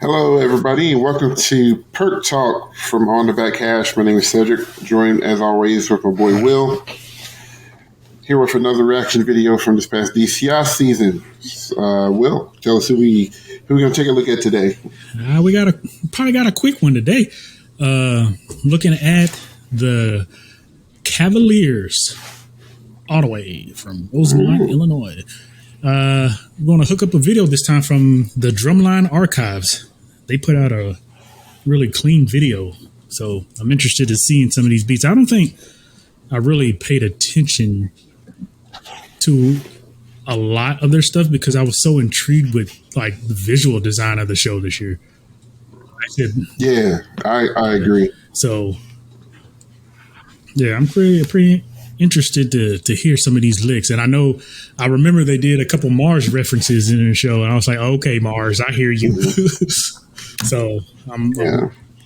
Hello, everybody, and welcome to Perc Talk from On the Back Hash. My name is Cedric, joined as always with my boy Will. Here with another reaction video from this past DCI season. Will, tell us who we going to take a look at today. We probably got a quick one today. Looking at the Cavaliers all the way from Rosemont, Illinois. We're going to hook up a video this time from the Drumline archives. They put out a really clean video, so I'm interested in seeing some of these beats. I don't think I really paid attention to a lot of their stuff because I was so intrigued with like the visual design of the show this year. I agree. So, yeah, I'm pretty interested to hear some of these licks. And I remember they did a couple Mars references in the show, and I was like, okay, Mars, I hear you. So I'm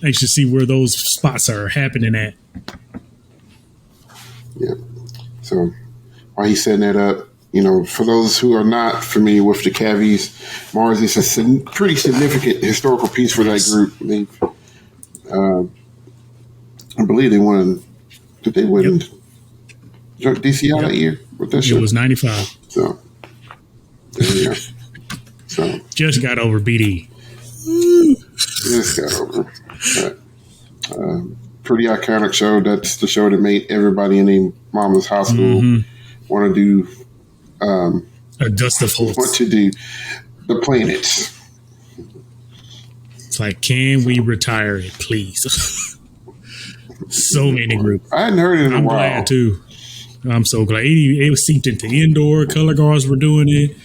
anxious to see where those spots are happening at. Yeah. So while he's setting that up, for those who are not familiar with the Cavies, Mars is a pretty significant historical piece for that group. I believe they won. Did they win DCI that year? It was 95. So there you go. So just got over BD. Just got over. Pretty iconic show. That's the show that made everybody in their mama's hospital want to do. A dust of hope. Want to do the planets. It's like, can we retire it, please? So many groups. I hadn't heard it in a while. I'm glad too. I'm so glad. It was seeped into indoor. Color guards were doing it.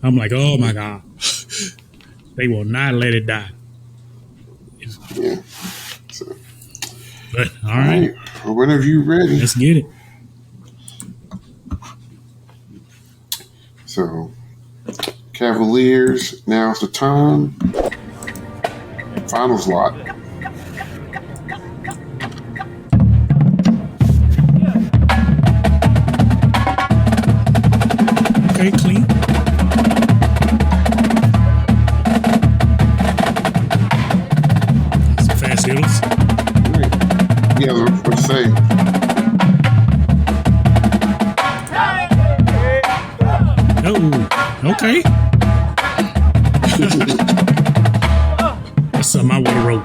I'm like, oh my God. They will not let it die. Yeah. So. But, all right. Well, whenever you're ready. Let's get it. So, Cavaliers, now's the time. Finals lot. Okay, clean. Some fast hitters. Yeah, what to say. Oh, okay. That's something I would have wrote.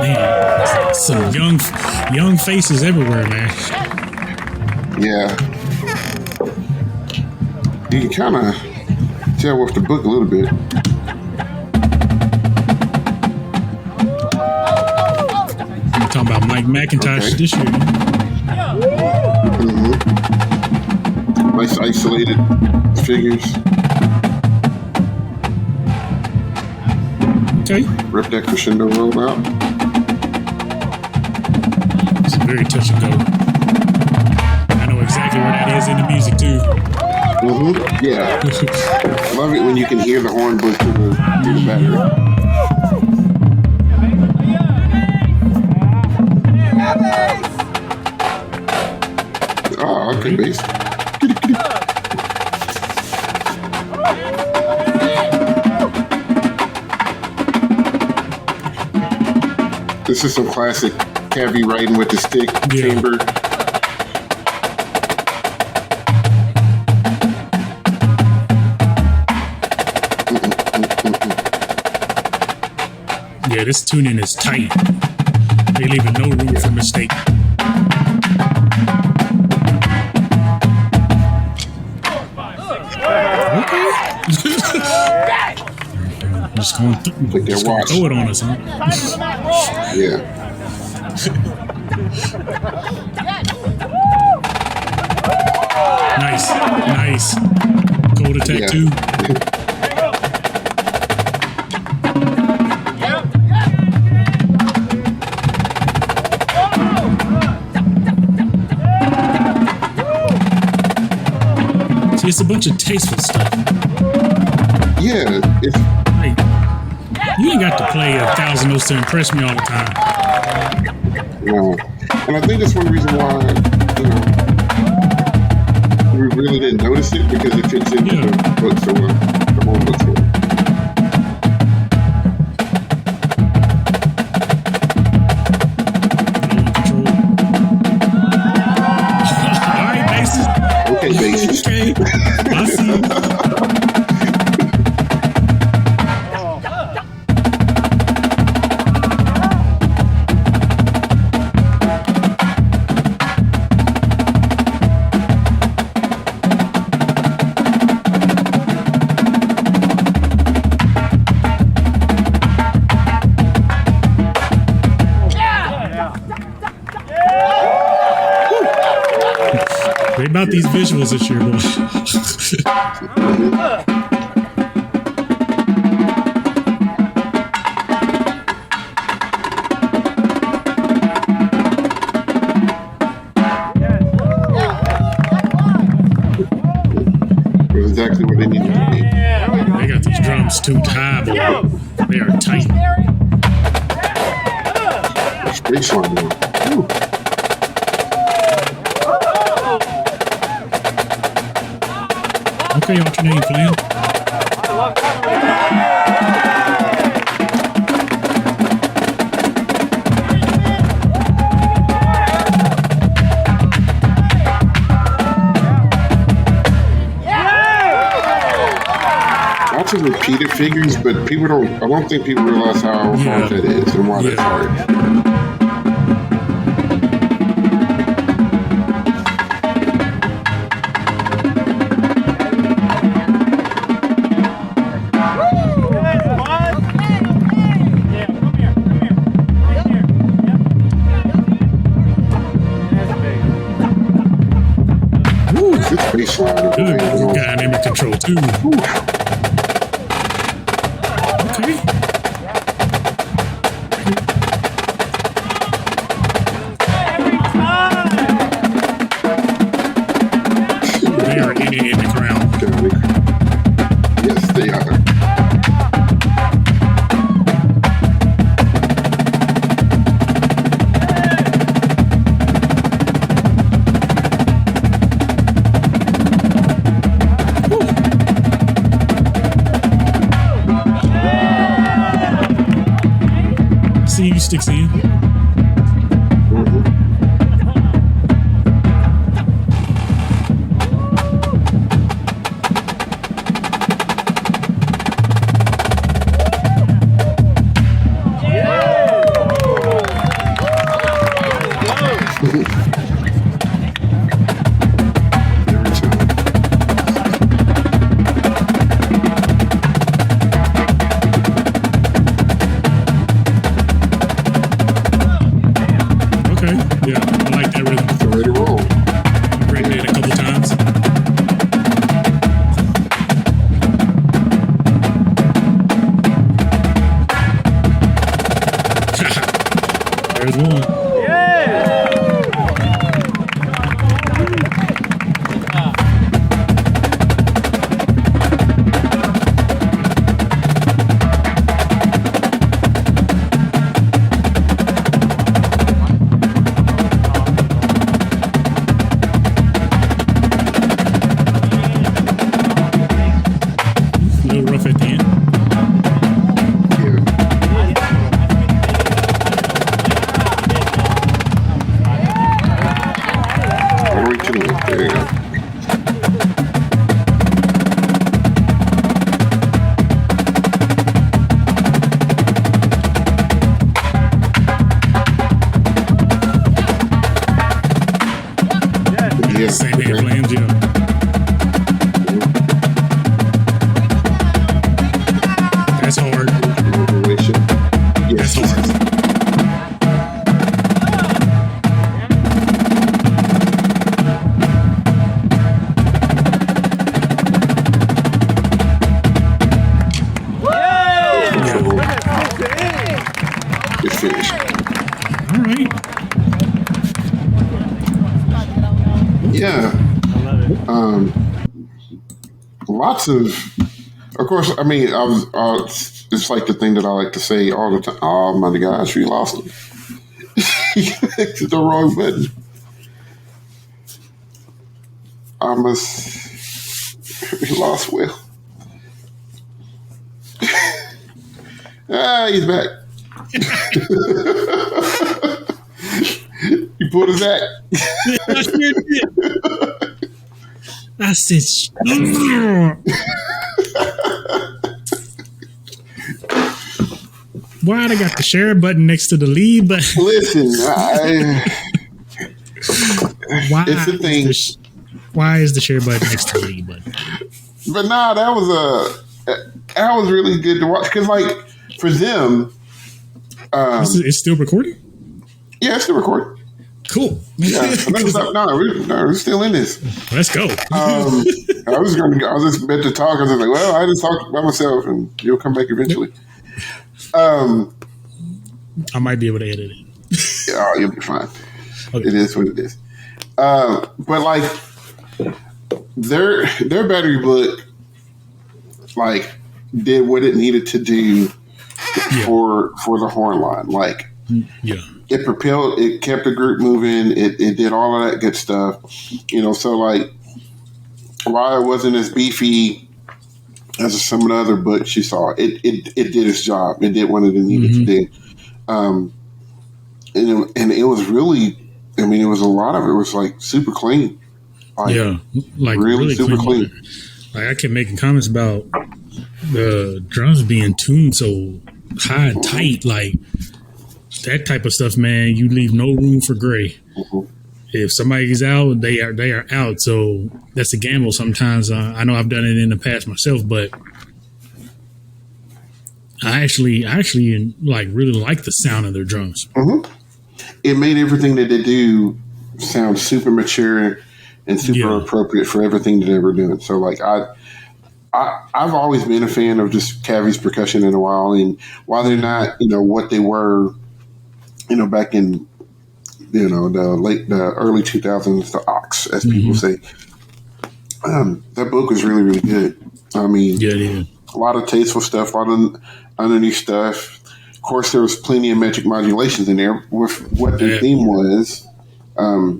Man, some young faces everywhere, man. Yeah. You can kind of tell with the book a little bit. We're talking about Mike McIntosh this year. Nice isolated figures. Okay. Rip that crescendo roll out. It's very touch and go. Exactly where that is in the music too. Yeah. Love it when you can hear the horn bush through the battery. Oh, okay, bass. This is some classic heavy riding with the stick chamber. Yeah, this tuning is tight. They leaving no room for mistake. Okay. Just going to throw it on us, huh? Yeah. Nice. Cold attack too. it's a bunch of tasteful stuff. Yeah, it's Like, you ain't got to play 1,000 notes to impress me all the time. and I think that's one reason why we really didn't notice it because it fits into the book so well, the whole book so well. All right, basis. Okay, basis. Okay, I see you. What about these visuals this year, boy? It was exactly what they needed to be. They got these drums tuned high, boy. They are tight. Space line though. Ooh. Okay, alternating plan. Lots of repeated figures, but I don't think people realize how hard that is and why that's hard. Woo. This baseline Good. is Dynamic control too. Okay. They are in the ground. Yes, they are. See you sticks in. Okay. Yeah, I like that rhythm. They're ready to roll. I've written it a couple times. There's one. A little rough at the end. Yeah. All the way to the left. There you go. Yeah. Same hand plans, yeah. That's hard. Motivation. Yes. That's hard. It's finished. All right. Yeah. lots of course. I mean, it's like the thing that I like to say all the time. Oh my gosh, we lost him. He clicked the wrong button. We lost Will. He's back. You pulled his back. I sure did. I said, why I got the share button next to the leave button? Listen, Why it's the thing. Why is the share button next to the leave button? But nah, that was really good to watch because, like, for them, It's still recording. Yeah, it's still recording. Cool. Yeah, we're still in this. Let's go. I was just meant to talk. I was like, well, I just talked by myself, and you'll come back eventually. I might be able to edit it. Yeah, you'll be fine. Okay. It is what it is. But like their battery book, like, did what it needed to do for the horn line. Like, it propelled, it kept the group moving. It did all of that good stuff. So like, while it wasn't as beefy as some of the other books you saw, it did its job. It did what it needed to do. And it was really, I mean, it was a lot of it was like super clean. Like, like really super clean. Like, I kept making comments about the drums being tuned so high and tight, like that type of stuff, man. You leave no room for gray. If somebody's out, they are out. So that's a gamble sometimes. I know I've done it in the past myself, but I actually like really like the sound of their drums. It made everything that they do sound super mature and super appropriate for everything that they were doing. So like I've always been a fan of just Cavie's percussion in a while, and while they're not, what they were, back in, the early 2000s, the Ox, as people say, that book was really, really good. I mean, a lot of tasteful stuff, a lot of underneath stuff. Of course, there was plenty of metric modulations in there with what the theme was.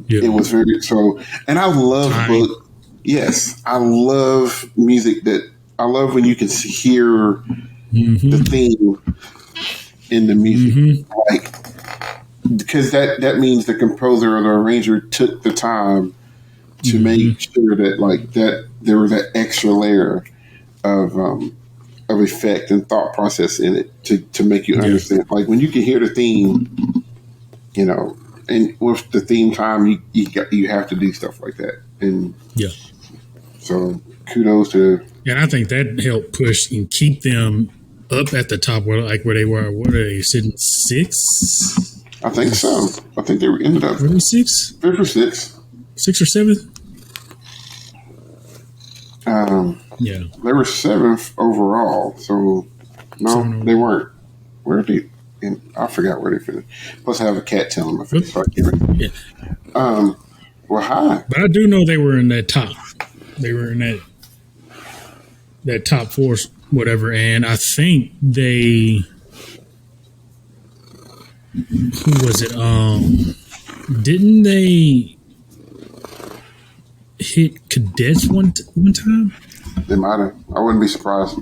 It was very so, and I love book. Yes, I love music I love when you can hear the theme in the music, like, because that means the composer or the arranger took the time to make sure that, like, that there was that extra layer of effect and thought process in it to make you understand. Like, when you can hear the theme, and with the theme time, you have to do stuff like that. And so kudos to. And I think that helped push and keep them up at the top where they were. What are they sitting 6? I think so. I think they ended up really 6, 5th or 6th, 6 or 7. They were 7th overall. So no, they weren't. Where are they? I forgot where they finished. Plus, I have a cat telling my face. So I can't remember. Well, hi. But I do know they were in that top. They were in that top 4, whatever. And I think they. Who was it? Didn't they hit Cadets one time? They might have. I wouldn't be surprised.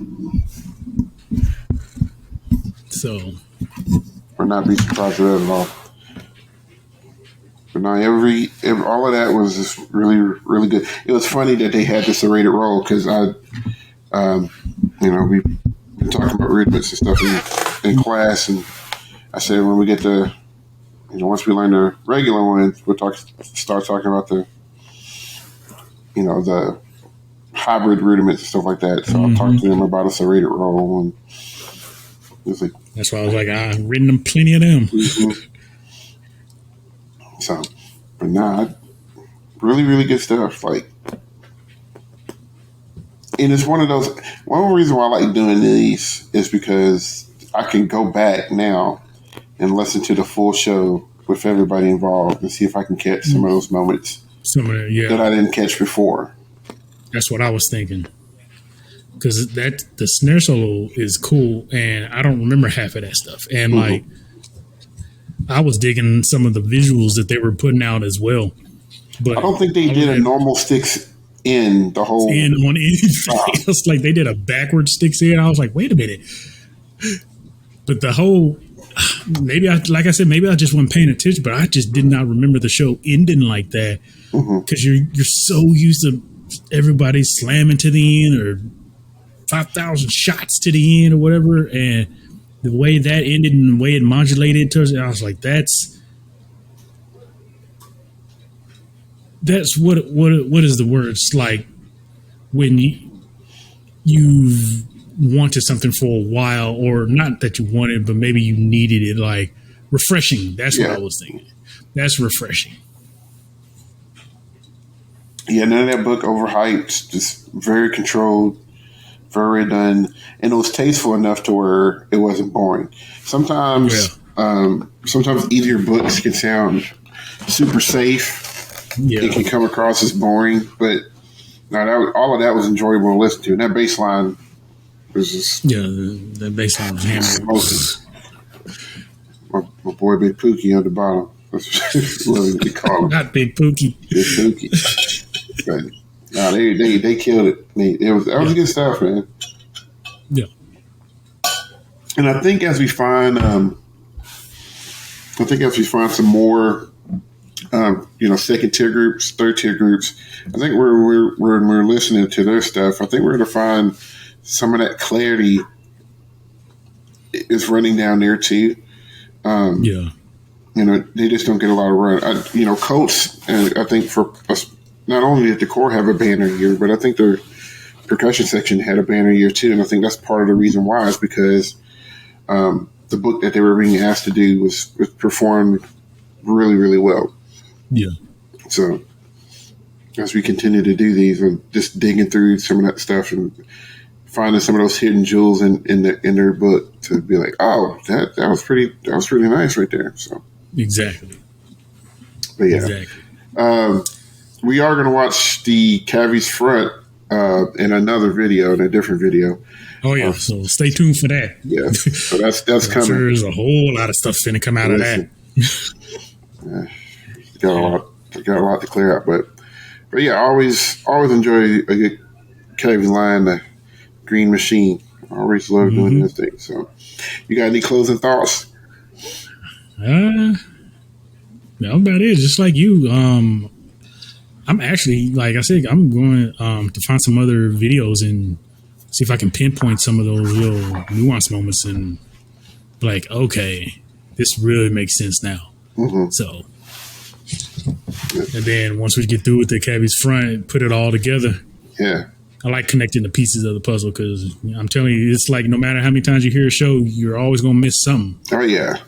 So. Would not be surprised at that at all. But no, all of that was just really, really good. It was funny that they had this serrated roll because we've been talking about rhythms and stuff in class, and I said when we get to, once we learn the regular ones, we'll start talking about the hybrid rudiments and stuff like that. So I talked to them about a serrated roll, and it was like, that's why I was like, I've written them plenty of them. So, but nah, really, really good stuff. Like, and it's one reason why I like doing these is because I can go back now and listen to the full show with everybody involved and see if I can catch some of those moments that I didn't catch before. That's what I was thinking. because the snare solo is cool, and I don't remember half of that stuff. And like, I was digging some of the visuals that they were putting out as well. But I don't think they did a normal sticks in the whole in on anything else. Like they did a backward sticks in. I was like, wait a minute. But the whole, maybe I just wasn't paying attention, but I just did not remember the show ending like that, because you're so used to everybody slamming to the end or 5,000 shots to the end or whatever, and the way that ended and the way it modulated towards it, I was like, that's what is the word? It's like when you've wanted something for a while, or not that you wanted, but maybe you needed it, like refreshing. That's what I was thinking. That's refreshing. Yeah, none of that book overhyped, just very controlled, very done, and it was tasteful enough to where it wasn't boring. Sometimes easier books can sound super safe. Yeah. It can come across as boring, but no, all of that was enjoyable to listen to, and that bass line was just the bass line was hammered. My boy Big Pookie on the bottom. That's what they call him. Not Big Pookie. Big Pookie. But no, they killed it. That was good stuff, man. Yeah. And I think as we find some more, second tier groups, third tier groups, I think we're listening to their stuff, I think we're going to find some of that clarity is running down there too. They just don't get a lot of run. Colts, I think for us, not only did the core have a banner year, but I think their percussion section had a banner year too. And I think that's part of the reason why is because the book that they were being asked to do was performed really, really well. Yeah. So as we continue to do these and just digging through some of that stuff and finding some of those hidden jewels in their book, to be like, oh, that was pretty nice right there. So exactly. But yeah. Exactly. We are going to watch the Cavs front in a different video. Oh yeah, so stay tuned for that. Yeah, so that's coming. Sure, there's a whole lot of stuff finna come out of that. Got a lot to clear up, but yeah, I always enjoy a good Cavs line, the Green Machine. I always love doing this thing. So, you got any closing thoughts? That's about it. Just like you, I'm actually, like I said, I'm going to find some other videos and see if I can pinpoint some of those little nuance moments and be like, okay, this really makes sense now. So, and then once we get through with the Cavs front, put it all together. Yeah. I like connecting the pieces of the puzzle because I'm telling you, it's like no matter how many times you hear a show, you're always going to miss something. Oh, yeah.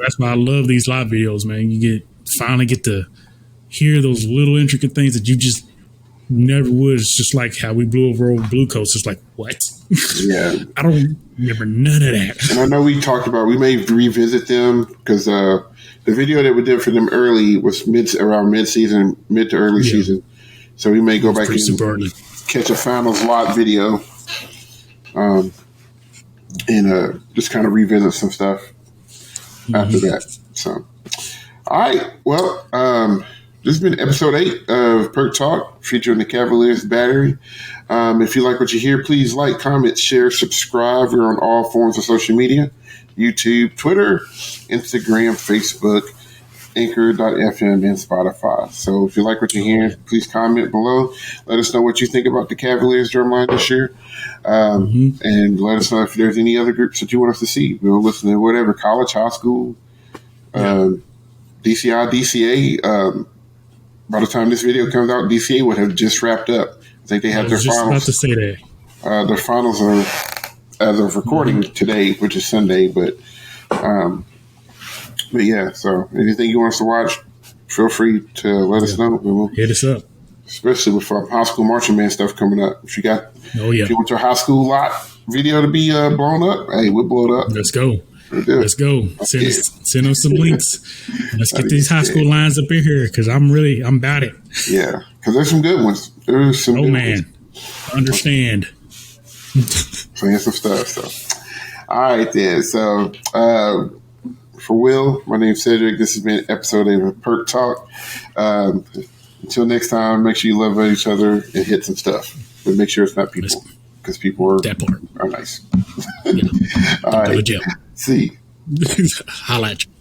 That's why I love these live videos, man. You finally get to hear those little intricate things that you just never would. It's just like how we blew over old Blue Coast. It's like, what? Yeah. I don't remember none of that. And I know we talked about, we may revisit them because the video that we did for them early was around mid to early season. So we may go back and catch a finals lot video and just kind of revisit some stuff after that. So, all right. Well, this has been episode 8 of Perc Talk featuring the Cavaliers Battery. If you like what you hear, please like, comment, share, subscribe. We're on all forms of social media: YouTube, Twitter, Instagram, Facebook, Anchor.fm, and Spotify. So if you like what you hear, please comment below. Let us know what you think about the Cavaliers Drumline this year. And let us know if there's any other groups that you want us to see. We'll listen to whatever, college, high school, DCI, DCA. By the time this video comes out, DCA would have just wrapped up. I think they had their finals. About to say that. Their finals are, as of recording today, which is Sunday. But yeah, so anything you want us to watch, feel free to let us know. We'll hit us up. Especially with high school marching band stuff coming up. If you want your high school lot video to be blown up, hey, we'll blow it up. Let's go. Let's go. Send us some links. Let's get these high school lines up in here because I'm about it. Yeah, because there's some good ones. There's some good ones. Understand. Playing some stuff. So, all right then. So, for Will, my name's Cedric. This has been an episode of Perc Talk. Until next time, make sure you love each other and hit some stuff. But make sure it's not people, because people are nice. Yeah. All right. Go to jail. See. Holla at you.